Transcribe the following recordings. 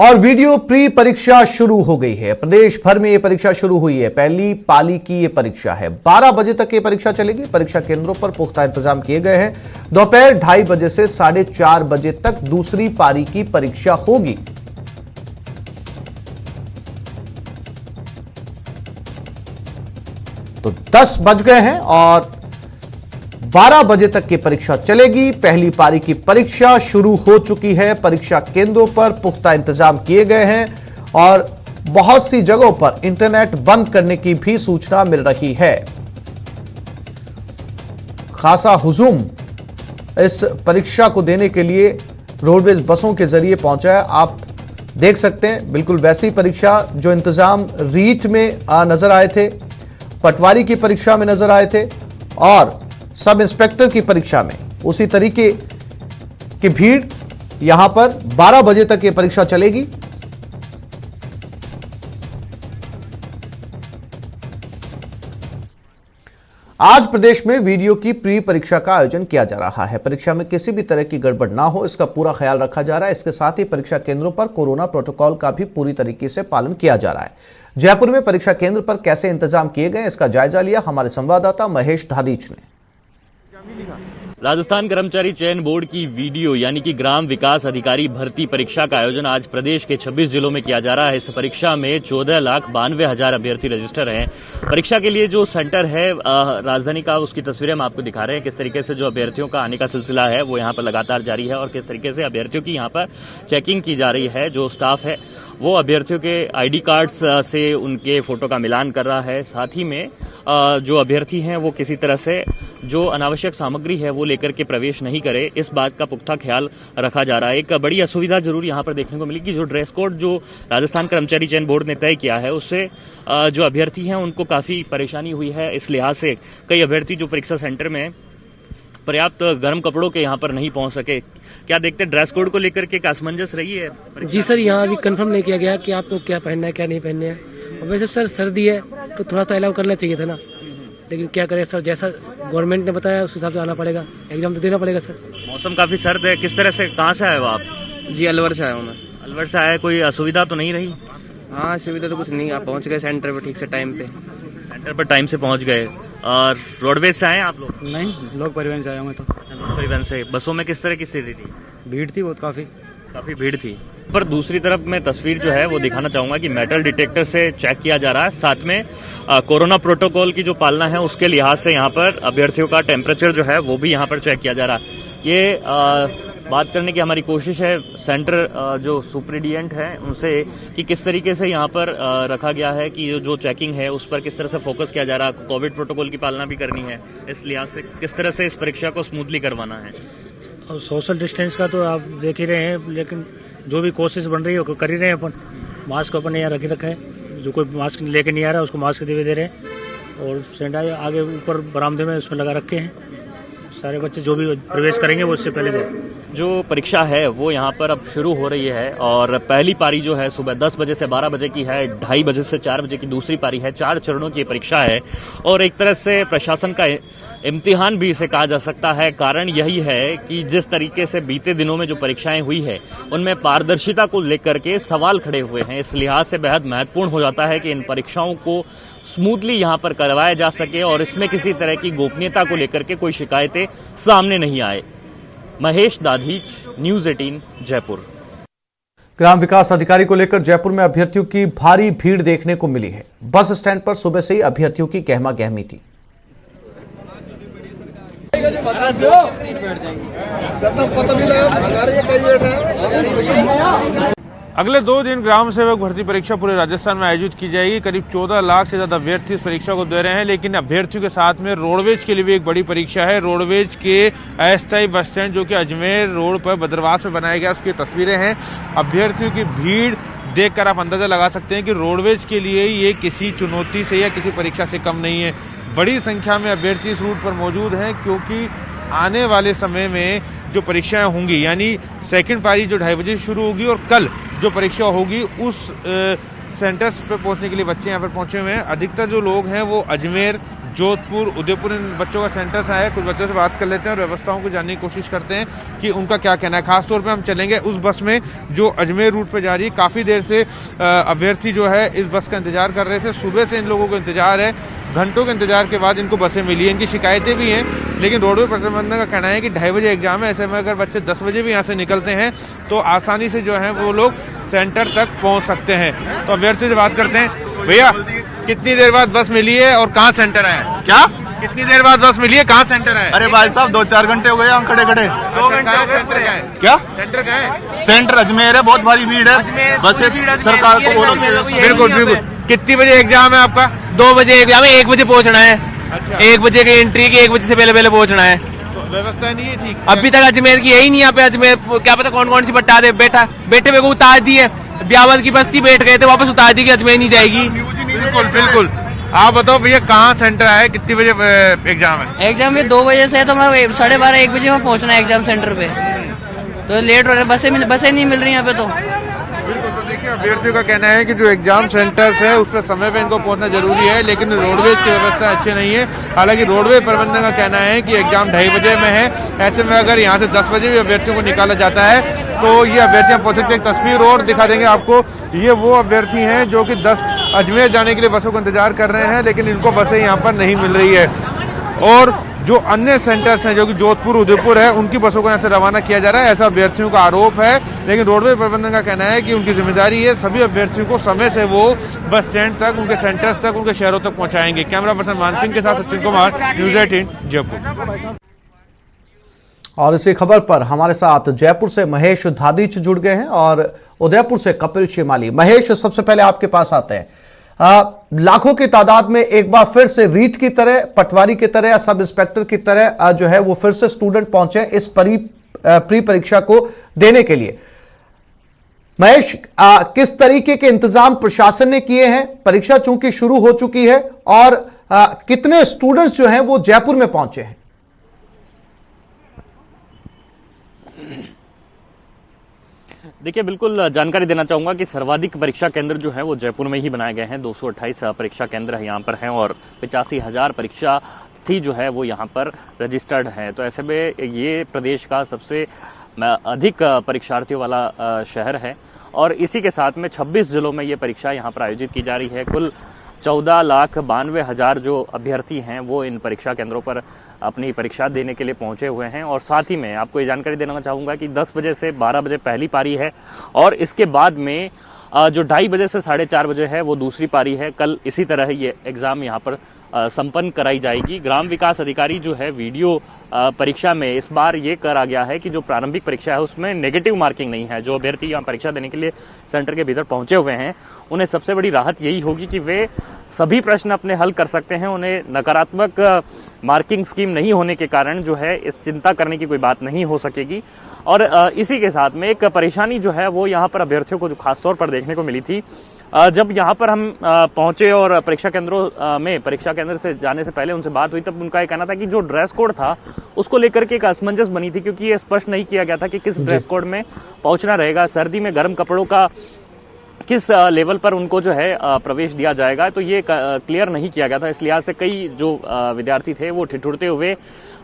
और video pre परीक्षा शुरू हो गई है। प्रदेश भर में ये परीक्षा शुरू हुई है। पहली पाली की ये परीक्षा है। 12 बजे तक ये परीक्षा चलेगी। परीक्षा केंद्रों पर पुख्ता इंतजाम किए गए हैं। दोपहर 2:30 बजे से 4:30 बजे तक दूसरी पारी की परीक्षा होगी। तो 10 बज गए हैं और 12 बजे तक की परीक्षा चलेगी। पहली पारी की परीक्षा शुरू हो चुकी है। परीक्षा केंद्रों पर पुख्ता इंतजाम किए गए हैं और बहुत सी जगहों पर इंटरनेट बंद करने की भी सूचना मिल रही है। खासा हुजूम इस परीक्षा को देने के लिए रोडवेज बसों के जरिए पहुंचा है। आप देख सकते हैं बिल्कुल वैसी परीक्षा जो इंतजाम रीट में नजर आए थे, पटवारी की परीक्षा में नजर आए थे और सब इंस्पेक्टर की परीक्षा में उसी तरीके की भीड़। यहां पर 12 बजे तक ये परीक्षा चलेगी। आज प्रदेश में वीडियो की प्री परीक्षा का आयोजन किया जा रहा है। परीक्षा में किसी भी तरह की गड़बड़ ना हो, इसका पूरा ख्याल रखा जा रहा है। इसके साथ ही परीक्षा केंद्रों पर कोरोना प्रोटोकॉल का भी पूरी तरीके से पालन किया जा रहा है। जयपुर में परीक्षा केंद्र पर कैसे इंतजाम किए गए, इसका जायजा लिया हमारे संवाददाता महेश धादीच ने। राजस्थान कर्मचारी चयन बोर्ड की वीडियो यानी कि ग्राम विकास अधिकारी भर्ती परीक्षा का आयोजन आज प्रदेश के 26 जिलों में किया जा रहा है। इस परीक्षा में 14,92,000 अभ्यर्थी रजिस्टर हैं। परीक्षा के लिए जो सेंटर है राजधानी का, उसकी तस्वीरें हम आपको दिखा रहे हैं। किस तरीके से जो अभ्यर्थियों का आने का सिलसिला है वो यहाँ पर लगातार जारी है और किस तरीके से अभ्यर्थियों की यहाँ पर चेकिंग की जा रही है। जो स्टाफ है वो अभ्यर्थियों के आईडी कार्ड्स से उनके फोटो का मिलान कर रहा है। साथ ही में जो अभ्यर्थी हैं वो किसी तरह से जो अनावश्यक सामग्री है वो लेकर के प्रवेश नहीं करे, इस बात का पुख्ता ख्याल रखा जा रहा है। एक बड़ी असुविधा जरूर यहाँ पर देखने को मिली कि जो ड्रेस कोड जो राजस्थान कर्मचारी चयन बोर्ड ने तय किया है उससे जो अभ्यर्थी हैं उनको काफी परेशानी हुई है। इस लिहाज से कई अभ्यर्थी जो परीक्षा सेंटर में पर्याप्त गर्म कपड़ों के यहाँ पर नहीं पहुंच सके। क्या देखते हैं ड्रेस कोड को लेकर के असमंजस रही है? जी सर, यहाँ अभी कंफर्म नहीं किया गया कि आपको क्या पहनना है क्या नहीं पहनना है। वैसे सर सर्दी है तो थोड़ा तो अलाउ करना चाहिए था ना, लेकिन क्या करें सर, जैसा गवर्नमेंट ने बताया उस हिसाब से आना पड़ेगा। एग्जाम तो देना पड़ेगा सर। मौसम काफी सर्द है। किस तरह से, कहाँ से आए हो आप? जी अलवर से आया हूँ मैं। अलवर से आए, कोई असुविधा तो नहीं रही? हाँ असुविधा तो कुछ नहीं, आप पहुँच गए सेंटर पे ठीक से टाइम पे। सेंटर पर टाइम से पहुँच गए। और रोडवेज से आए आप लोग? नहीं, लोक परिवहन से आया हूँ मैं तो। लोक परिवहन से। बसों में किस तरह की स्थिति थी? भीड़ थी बहुत, काफी भीड़ थी। पर दूसरी तरफ मैं तस्वीर जो है वो दिखाना चाहूंगा कि मेटल डिटेक्टर से चेक किया जा रहा है। साथ में कोरोना प्रोटोकॉल की जो पालना है उसके लिहाज से यहाँ पर अभ्यर्थियों का टेम्परेचर जो है वो भी यहाँ पर चेक किया जा रहा है। ये बात करने की हमारी कोशिश है सेंटर जो सुप्रिटेंडेंट है उनसे कि किस तरीके से यहाँ पर रखा गया है कि जो चेकिंग है उस पर किस तरह से फोकस किया जा रहा है। कोविड प्रोटोकॉल की पालना भी करनी है, इस लिहाज से किस तरह से इस परीक्षा को स्मूथली करवाना है। और सोशल डिस्टेंस का तो आप देख ही रहे हैं, लेकिन जो भी कोशिश बन रही है वो कर ही रहे हैं। अपन मास्क अपन यहाँ रखे रखा है, जो कोई मास्क लेके नहीं आ रहा है उसको मास्क दे रहे हैं। और सैनिटाइजर आगे ऊपर बरामदे में उसमें लगा रखे हैं। सारे बच्चे जो भी प्रवेश करेंगे वो उससे पहले जाए। जो परीक्षा है वो यहाँ पर अब शुरू हो रही है और पहली पारी जो है सुबह 10 बजे से 12 बजे की है। 2:30 बजे से 4 बजे की दूसरी पारी है। 4 चरणों की परीक्षा है और एक तरह से प्रशासन का इम्तिहान भी इसे कहा जा सकता है। कारण यही है कि जिस तरीके से बीते दिनों में जो परीक्षाएं हुई है उनमें पारदर्शिता को लेकर के सवाल खड़े हुए हैं। इस लिहाज से बेहद महत्वपूर्ण हो जाता है कि इन परीक्षाओं को स्मूथली यहाँ पर करवाया जा सके और इसमें किसी तरह की गोपनीयता को लेकर के कोई शिकायतें सामने नहीं आए। महेश दाधीच, न्यूज़ 18 जयपुर। ग्राम विकास अधिकारी को लेकर जयपुर में अभ्यर्थियों की भारी भीड़ देखने को मिली है। बस स्टैंड पर सुबह से ही अभ्यर्थियों की गहमा गहमी थी। अगले 2 दिन ग्राम सेवक भर्ती परीक्षा पूरे राजस्थान में आयोजित की जाएगी। करीब 14 लाख से ज्यादा अभ्यर्थी इस परीक्षा को दे रहे हैं, लेकिन अभ्यर्थियों के साथ में रोडवेज के लिए भी एक बड़ी परीक्षा है। रोडवेज के अस्थायी बस स्टैंड जो कि अजमेर रोड पर बदरवास में बनाया गया, उसकी तस्वीरें हैं। अभ्यर्थियों की भीड़ देखकर आप अंदाजा लगा सकते हैं कि रोडवेज के लिए ये किसी चुनौती से या किसी परीक्षा से कम नहीं है। बड़ी संख्या में अभ्यर्थी इस रूट पर मौजूद हैं क्योंकि आने वाले समय में जो परीक्षाएं होंगी, यानी सेकंड पारी जो 2:30 बजे शुरू होगी और कल जो परीक्षा होगी उस सेंटर्स पे पहुंचने के लिए बच्चे यहाँ पर पहुंचे हुए हैं। अधिकतर जो लोग हैं वो अजमेर, जोधपुर, उदयपुर इन बच्चों का सेंटर से आया। कुछ बच्चों से बात कर लेते हैं और व्यवस्थाओं को जानने की कोशिश करते हैं कि उनका क्या कहना है। खासतौर पे हम चलेंगे उस बस में जो अजमेर रूट पे जा रही है। काफ़ी देर से अभ्यर्थी जो है इस बस का इंतजार कर रहे थे। सुबह से इन लोगों को इंतजार है, घंटों के इंतजार के बाद इनको बसें मिली हैं। इनकी शिकायतें भी हैं, लेकिन रोडवे प्रबंधन का कहना है कि 2:30 बजे एग्जाम है। ऐसे में अगर बच्चे 10 बजे भी यहाँ से निकलते हैं तो आसानी से जो है वो लोग सेंटर तक पहुँच सकते हैं। तो अभ्यर्थियों से बात करते हैं। भैया, कितनी देर बाद बस मिली है और कहाँ सेंटर है? क्या? कितनी देर बाद बस मिली है, कहाँ सेंटर है? अरे भाई साहब 2-4 घंटे हो गए हम खड़े खड़े। 2 घंटे हो गए। सेंटर क्या है? क्या सेंटर क्या है? सेंटर अजमेर है, बहुत भारी भीड़ है। बस सरकार को बोलो। बिल्कुल बिल्कुल। कितनी बजे एग्जाम है आपका? 2 बजे एग्जाम है, 1 बजे पहुंचना है। अच्छा, 1 बजे की एंट्री की, 1 बजे से पहले पहुंचना है। तो व्यवस्था नहीं है ठीक? अभी तक अजमेर की है ही नहीं। यहाँ पे अजमेर क्या पता कौन कौन सी बट्टा दे बेटे को उतार दी है। ब्यावल की बस्ती बैठ गए थे, वापस उतार दी कि अजमेर नहीं जाएगी। बिल्कुल बिल्कुल। आप बताओ भैया, कहाँ सेंटर है, कितनी बजे एग्जाम है? एग्जाम ये 2 बजे से है, तो मैं 12:30-1 बजे में पहुंचना है एग्जाम सेंटर पे। तो लेट हो रहा है, बसें नहीं मिल रही यहाँ पे। तो बिल्कुल। तो देखिए, अभ्यर्थियों का कहना है कि जो एग्जाम सेंटर्स है उस पर समय पे इनको पहुंचना जरूरी है, लेकिन रोडवेज की व्यवस्था अच्छी नहीं है। हालांकि रोडवे प्रबंधन का कहना है कि एग्जाम 2:30 बजे में है। ऐसे में अगर यहाँ से 10 बजे भी अभ्यर्थियों को निकाला जाता है तो ये अभ्यर्थियां पहुंच सकते हैं। तस्वीर और दिखा देंगे आपको। ये वो अभ्यर्थी हैं जो कि अजमेर जाने के लिए बसों का इंतजार कर रहे हैं, लेकिन इनको बसें यहाँ पर नहीं मिल रही है। और जो अन्य सेंटर्स हैं जो कि जोधपुर, उदयपुर है, उनकी बसों को यहाँ से रवाना किया जा रहा है, ऐसा अभ्यर्थियों का आरोप है। लेकिन रोडवे प्रबंधन का कहना है कि उनकी जिम्मेदारी है, सभी अभ्यर्थियों को समय से वो बस स्टैंड तक, उनके सेंटर्स तक, उनके शहरों तक पहुंचाएंगे। कैमरा पर्सन मान सिंह के साथ सचिन कुमार, न्यूज़ 18 जयपुर। और इसी खबर पर हमारे साथ जयपुर से महेश धादीच जुड़ गए हैं और उदयपुर से कपिल शिमाली। महेश, सबसे पहले आपके पास आते हैं। लाखों की तादाद में एक बार फिर से रीट की तरह, पटवारी की तरह, सब इंस्पेक्टर की तरह जो है वो फिर से स्टूडेंट पहुंचे इस प्री परीक्षा को देने के लिए। महेश, किस तरीके के इंतजाम प्रशासन ने किए हैं? परीक्षा चूंकि शुरू हो चुकी है और कितने स्टूडेंट्स जो हैं वो जयपुर में पहुंचे हैं? देखिए, बिल्कुल जानकारी देना चाहूँगा कि सर्वाधिक परीक्षा केंद्र जो है वो जयपुर में ही बनाए गए हैं। 228 परीक्षा केंद्र यहाँ पर हैं और 85,000 परीक्षार्थी जो है वो यहाँ पर रजिस्टर्ड हैं। तो ऐसे में ये प्रदेश का सबसे अधिक परीक्षार्थियों वाला शहर है और इसी के साथ में 26 जिलों में ये परीक्षा यहाँ पर आयोजित की जा रही है। कुल 14,92,000 जो अभ्यर्थी हैं वो इन परीक्षा केंद्रों पर अपनी परीक्षा देने के लिए पहुंचे हुए हैं। और साथ ही में आपको ये जानकारी देना चाहूँगा कि 10 बजे से 12 बजे पहली पारी है और इसके बाद में जो 2:30 बजे से 4:30 बजे है वो दूसरी पारी है। कल इसी तरह ये एग्ज़ाम यहाँ पर संपन्न कराई जाएगी। ग्राम विकास अधिकारी जो है वीडियो परीक्षा में इस बार ये करा गया है कि जो प्रारंभिक परीक्षा है उसमें नेगेटिव मार्किंग नहीं है। जो अभ्यर्थी यहाँ परीक्षा देने के लिए सेंटर के भीतर पहुंचे हुए हैं उन्हें सबसे बड़ी राहत यही होगी कि वे सभी प्रश्न अपने हल कर सकते हैं। उन्हें नकारात्मक मार्किंग स्कीम नहीं होने के कारण जो है इस चिंता करने की कोई बात नहीं हो सकेगी। और इसी के साथ में एक परेशानी जो है वो यहाँ पर अभ्यर्थियों को जो खासतौर पर देखने को मिली थी, जब यहाँ पर हम पहुंचे और परीक्षा केंद्रों में परीक्षा केंद्र से जाने से पहले उनसे बात हुई, तब उनका ये कहना था कि जो ड्रेस कोड था उसको लेकर के एक असमंजस बनी थी, क्योंकि ये स्पष्ट नहीं किया गया था कि किस ड्रेस कोड में पहुंचना रहेगा। सर्दी में गर्म कपड़ों का किस लेवल पर उनको जो है प्रवेश दिया जाएगा, तो ये क्लियर नहीं किया गया था। इस लिहाज से कई जो विद्यार्थी थे वो ठिठुरते हुए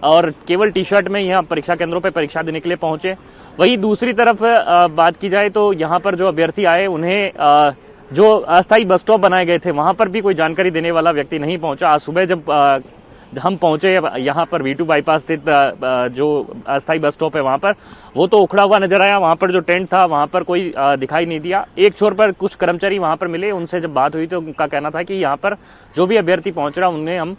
और केवल टी शर्ट में यहाँ परीक्षा केंद्रों पर परीक्षा देने के लिए पहुंचे। वहीं दूसरी तरफ बात की जाए तो यहाँ पर जो अभ्यर्थी आए उन्हें जो अस्थायी बस स्टॉप बनाए गए थे वहां पर भी कोई जानकारी देने वाला व्यक्ति नहीं पहुंचा। आज सुबह जब हम पहुंचे यहाँ पर V2 बाईपास स्थित जो अस्थायी बस स्टॉप है वहां पर, वो तो उखड़ा हुआ नजर आया। वहां पर जो टेंट था वहां पर कोई दिखाई नहीं दिया। एक छोर पर कुछ कर्मचारी वहां पर मिले, उनसे जब बात हुई तो उनका कहना था कि यहाँ पर जो भी अभ्यर्थी पहुंच रहा उन्हें हम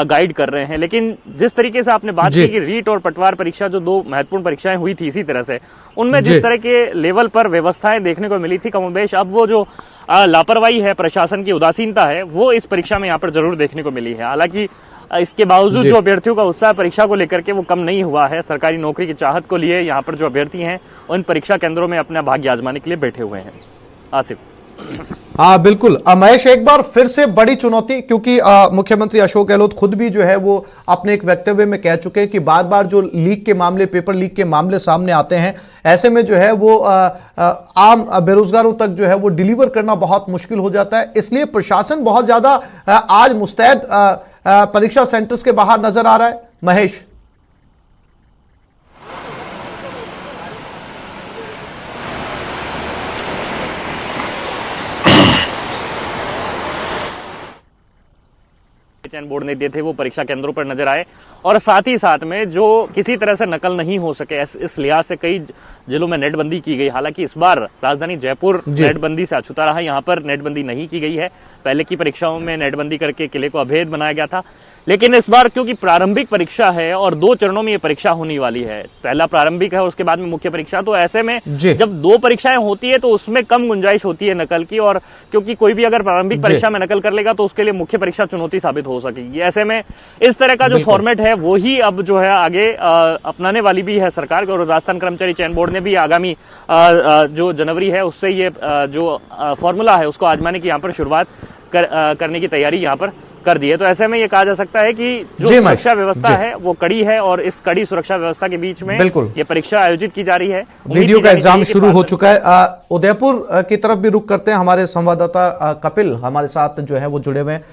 गाइड कर रहे हैं। लेकिन जिस तरीके से आपने बात की कि रीट और पटवार परीक्षा जो 2 महत्वपूर्ण परीक्षाएं हुई थी, इसी तरह से उनमें जिस तरह के लेवल पर व्यवस्थाएं देखने को मिली थी कमोबेश, अब वो जो लापरवाही है, प्रशासन की उदासीनता है, वो इस परीक्षा में यहाँ पर जरूर देखने को मिली है। हालांकि इसके बावजूद जो अभ्यर्थियों का उत्साह परीक्षा को लेकर के वो कम नहीं हुआ है। सरकारी नौकरी की चाहत को लिए यहाँ पर जो अभ्यर्थी हैं उन परीक्षा केंद्रों में अपना भाग्य आजमाने के लिए बैठे हुए हैं। आसिफ। हाँ बिल्कुल महेश, एक बार फिर से बड़ी चुनौती, क्योंकि मुख्यमंत्री अशोक गहलोत खुद भी जो है वो अपने एक वक्तव्य में कह चुके हैं कि बार बार जो लीक के मामले, पेपर लीक के मामले सामने आते हैं, ऐसे में जो है वो आम बेरोजगारों तक जो है वो डिलीवर करना बहुत मुश्किल हो जाता है। इसलिए प्रशासन बहुत ज्यादा आज मुस्तैद परीक्षा सेंटर्स के बाहर नजर आ रहा है महेश। चयन बोर्ड ने दिए थे वो परीक्षा केंद्रों पर नजर आए और साथ ही साथ में जो किसी तरह से नकल नहीं हो सके इस लिहाज से कई जिलों में नेटबंदी की गई। हालांकि इस बार राजधानी जयपुर नेटबंदी से अछूता रहा, यहाँ पर नेटबंदी नहीं की गई है। पहले की परीक्षाओं में नेटबंदी करके किले को अभेद बनाया गया था, लेकिन इस बार क्योंकि प्रारंभिक परीक्षा है और 2 चरणों में ये परीक्षा होने वाली है, पहला प्रारंभिक है उसके बाद में मुख्य परीक्षा, तो ऐसे में जब 2 परीक्षाएं होती है तो उसमें कम गुंजाइश होती है नकल की, और क्योंकि कोई भी अगर प्रारंभिक परीक्षा में नकल कर लेगा तो उसके लिए मुख्य परीक्षा चुनौती साबित हो सकेगी। ऐसे में इस तरह का जो फॉर्मेट है वो ही अब जो है आगे अपनाने वाली भी है सरकार, और राजस्थान कर्मचारी चयन बोर्ड ने भी आगामी जो जनवरी है उससे ये जो फॉर्मूला है उसको आजमाने की यहाँ पर शुरुआत करने की तैयारी यहाँ पर कर दी है। तो ऐसे में ये कहा जा सकता है कि जो सुरक्षा व्यवस्था है वो कड़ी है, और इस कड़ी सुरक्षा व्यवस्था के बीच में ये परीक्षा आयोजित की जा रही है। वीडियो का एग्जाम शुरू हो चुका है। उदयपुर की तरफ भी रुख करते हैं, हमारे संवाददाता कपिल हमारे साथ जो है वो जुड़े हुए हैं।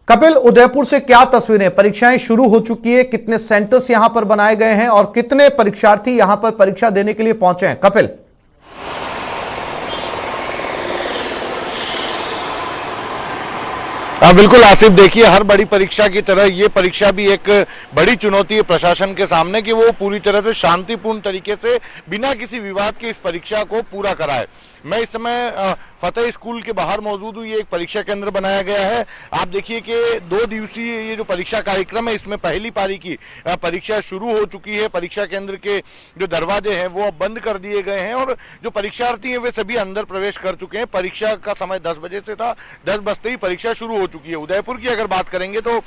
कपिल, उदयपुर से क्या तस्वीरें, परीक्षाएं शुरू हो चुकी है, कितने सेंटर्स यहां पर बनाए गए हैं और कितने परीक्षार्थी यहां पर परीक्षा देने के लिए पहुंचे हैं? कपिल। बिल्कुल आसिफ, देखिए हर बड़ी परीक्षा की तरह ये परीक्षा भी एक बड़ी चुनौती है प्रशासन के सामने कि वो पूरी तरह से शांतिपूर्ण तरीके से बिना किसी विवाद के इस परीक्षा को पूरा कराए। मैं इस समय फतेह स्कूल के बाहर मौजूद हूँ। ये एक परीक्षा केंद्र बनाया गया है। आप देखिए कि 2 दिवसीय ये जो परीक्षा कार्यक्रम है इसमें पहली पारी की परीक्षा शुरू हो चुकी है। परीक्षा केंद्र के जो दरवाजे हैं वो अब बंद कर दिए गए हैं और जो परीक्षार्थी हैं वे सभी अंदर प्रवेश कर चुके हैं। परीक्षा का समय 10 बजे से था, 10 बजते ही परीक्षा शुरू हो चुकी है। उदयपुर की अगर बात करेंगे तो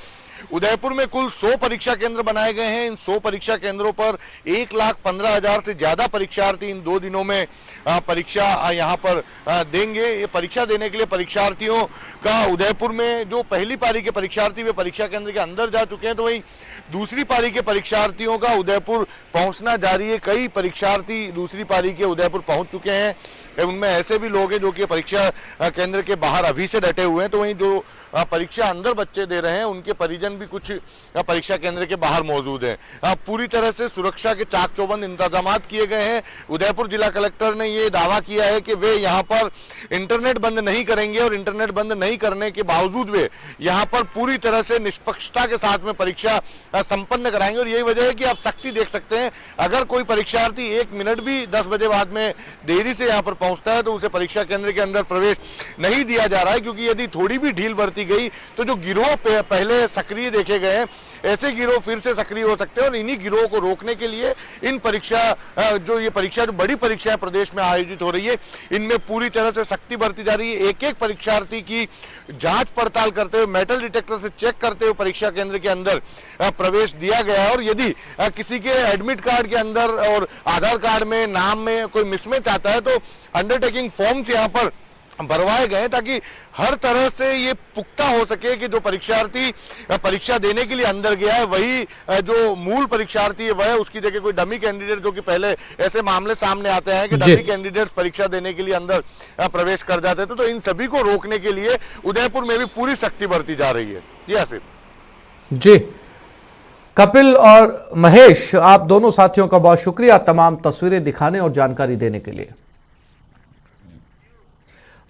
उदयपुर में कुल 100 परीक्षा केंद्र बनाए गए हैं। इन 100 परीक्षा केंद्रों पर 1,15,000 से ज्यादा परीक्षार्थी इन 2 दिनों में परीक्षा यहाँ पर देंगे। ये परीक्षा देने के लिए परीक्षार्थियों का उदयपुर में जो पहली पारी के परीक्षार्थी वे परीक्षा केंद्र के अंदर जा चुके हैं, तो वहीं दूसरी पारी के परीक्षार्थियों का उदयपुर पहुंचना जारी है। कई परीक्षार्थी दूसरी पारी के उदयपुर पहुंच चुके हैं। उनमें ऐसे भी लोग हैं जो कि परीक्षा केंद्र के बाहर अभी से डटे हुए हैं, तो वहीं जो परीक्षा अंदर बच्चे दे रहे हैं उनके परिजन भी कुछ परीक्षा केंद्र के बाहर मौजूद हैं। पूरी तरह से सुरक्षा के चाक चौबंद इंतजाम किए गए हैं। उदयपुर जिला कलेक्टर ने ये दावा किया है कि वे यहाँ पर इंटरनेट बंद नहीं करेंगे और इंटरनेट बंद नहीं करने के बावजूद वे यहाँ पर पूरी तरह से निष्पक्षता के साथ में परीक्षा संपन्न कराएंगे। और यही वजह है कि आप सख्ती देख सकते हैं, अगर कोई परीक्षार्थी 1 मिनट भी 10 बजे बाद में देरी से यहाँ पर पहुंचता है तो उसे परीक्षा केंद्र के अंदर प्रवेश नहीं दिया जा रहा है, क्योंकि यदि थोड़ी भी ढील बरती गई तो जो गिरोह पहले सक्रिय देखे गए हैं ऐसे गिरोह फिर से सक्रिय हो सकते हैं। और इन्हीं गिरोह को रोकने के लिए इन परीक्षा जो बड़ी परीक्षाएं प्रदेश में आयोजित हो रही है इनमें पूरी तरह से सख्ती बरती जा रही है। एक-एक परीक्षार्थी की जांच पड़ताल करते हुए, मेटल डिटेक्टर से चेक करते हुए परीक्षा केंद्र के अंदर प्रवेश दिया गया है। और यदि किसी के एडमिट कार्ड के अंदर और आधार कार्ड में नाम में कोई मिसमैच आता है तो अंडरटेकिंग फॉर्म्स यहाँ पर भरवाए गए ताकि हर तरह से ये पुख्ता हो सके कि जो परीक्षार्थी परीक्षा देने के लिए अंदर गया है वही जो मूल परीक्षार्थी है वह, उसकी जगह कोई डमी कैंडिडेट, जो कि पहले ऐसे मामले सामने आते हैं कि डमी कैंडिडेट्स परीक्षा देने के लिए अंदर प्रवेश कर जाते थे। तो इन सभी को रोकने के लिए उदयपुर में भी पूरी सख्ती बरती जा रही है। जी आसिफ। जी कपिल और महेश, आप दोनों साथियों का बहुत शुक्रिया तमाम तस्वीरें दिखाने और जानकारी देने के लिए।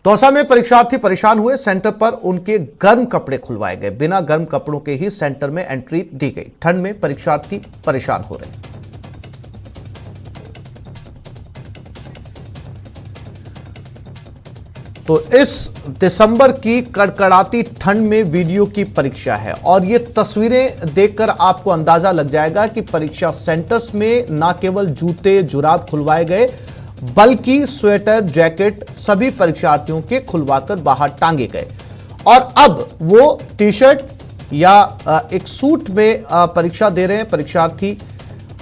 दौसा में परीक्षार्थी परेशान हुए, सेंटर पर उनके गर्म कपड़े खुलवाए गए। बिना गर्म कपड़ों के ही सेंटर में एंट्री दी गई। ठंड में परीक्षार्थी परेशान हो रहे। तो इस दिसंबर की कड़कड़ाती ठंड में वीडियो की परीक्षा है और ये तस्वीरें देखकर आपको अंदाजा लग जाएगा कि परीक्षा सेंटर्स में न केवल जूते जुराब खुलवाए गए बल्कि स्वेटर जैकेट सभी परीक्षार्थियों के खुलवाकर बाहर टांगे गए। और अब वो टी शर्ट या एक सूट में परीक्षा दे रहे हैं परीक्षार्थी।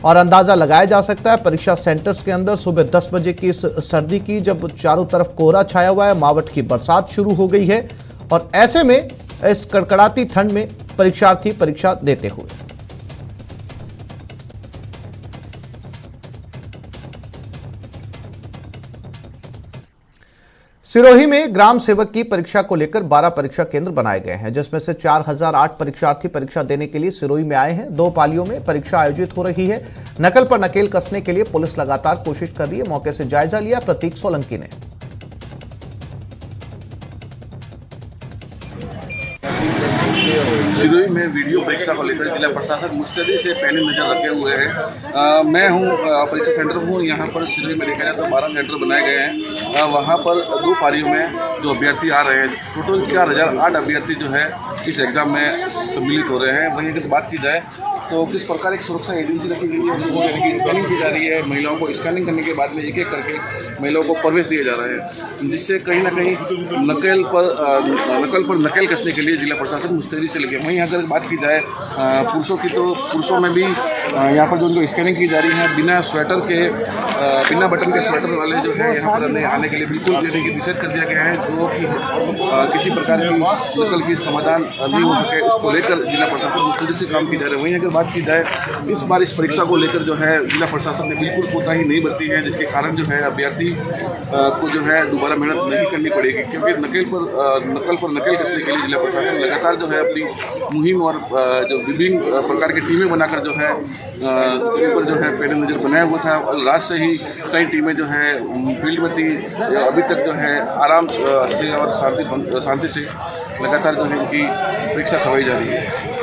और अंदाजा लगाया जा सकता है परीक्षा सेंटर्स के अंदर सुबह 10 बजे की इस सर्दी की, जब चारों तरफ कोहरा छाया हुआ है, मावठ की बरसात शुरू हो गई है और ऐसे में इस कड़कड़ाती ठंड में परीक्षार्थी परीक्षा देते हुए। सिरोही में ग्राम सेवक की परीक्षा को लेकर 12 परीक्षा केंद्र बनाए गए हैं, जिसमें से 4008 परीक्षार्थी परीक्षा देने के लिए सिरोही में आए हैं। 2 पालियों में परीक्षा आयोजित हो रही है। नकल पर नकेल कसने के लिए पुलिस लगातार कोशिश कर रही है। मौके से जायजा लिया प्रतीक सोलंकी ने। सिरोही में वीडियो परीक्षा को लेकर जिला प्रशासन मुस्तैदी से पहले नजर रखे हुए है। मैं हूँ परीक्षा सेंटर हूँ। यहाँ पर सिरोही में देखा जाए तो 12 सेंटर बनाए गए हैं। वहाँ पर 2 पारियों में जो अभ्यर्थी आ रहे हैं, टोटल 4008 अभ्यर्थी जो है इस एग्जाम में सम्मिलित हो रहे हैं। वहीं अगर बात की जाए तो किस प्रकार एक सुरक्षा एजेंसी रखी गई है, उसको यानी कि स्कैनिंग की जा रही है। महिलाओं को स्कैनिंग करने के बाद में एक एक करके महिलाओं को प्रवेश दिए जा रहे हैं, जिससे कहीं ना कहीं नकल पर नकेल कसने के लिए जिला प्रशासन मुस्तैदी से लगे। वहीं अगर बात की जाए पुरुषों की, तो पुरुषों में भी यहाँ पर जो उनको स्कैनिंग की जा रही है, बिना स्वेटर के, बिना बटन के स्वेटर वाले जो है यहाँ पर आने के लिए बिल्कुल यानी कि निषेध कर दिया गया है, जो कि किसी प्रकार की नकल की समाधान नहीं हो सके, इसको लेकर जिला प्रशासन मुस्तैदी से काम की जा रही है। वहीं अगर बात की जाए इस बार इस परीक्षा को लेकर जो है जिला प्रशासन ने बिल्कुल कोताही नहीं बरती है, जिसके कारण जो है अभ्यर्थी को जो है दोबारा मेहनत नहीं करनी पड़ेगी, क्योंकि नकल पर नकेल कसने के लिए जिला प्रशासन लगातार जो है अपनी मुहिम और जो विभिन्न प्रकार की टीमें बनाकर जो है पर जो है पेड़ नजर बनाया हुआ था। रात से ही कई टीमें जो है फील्ड में थी। अभी तक जो है आराम से और शांति से लगातार जो है इनकी परीक्षा करवाई जा रही है।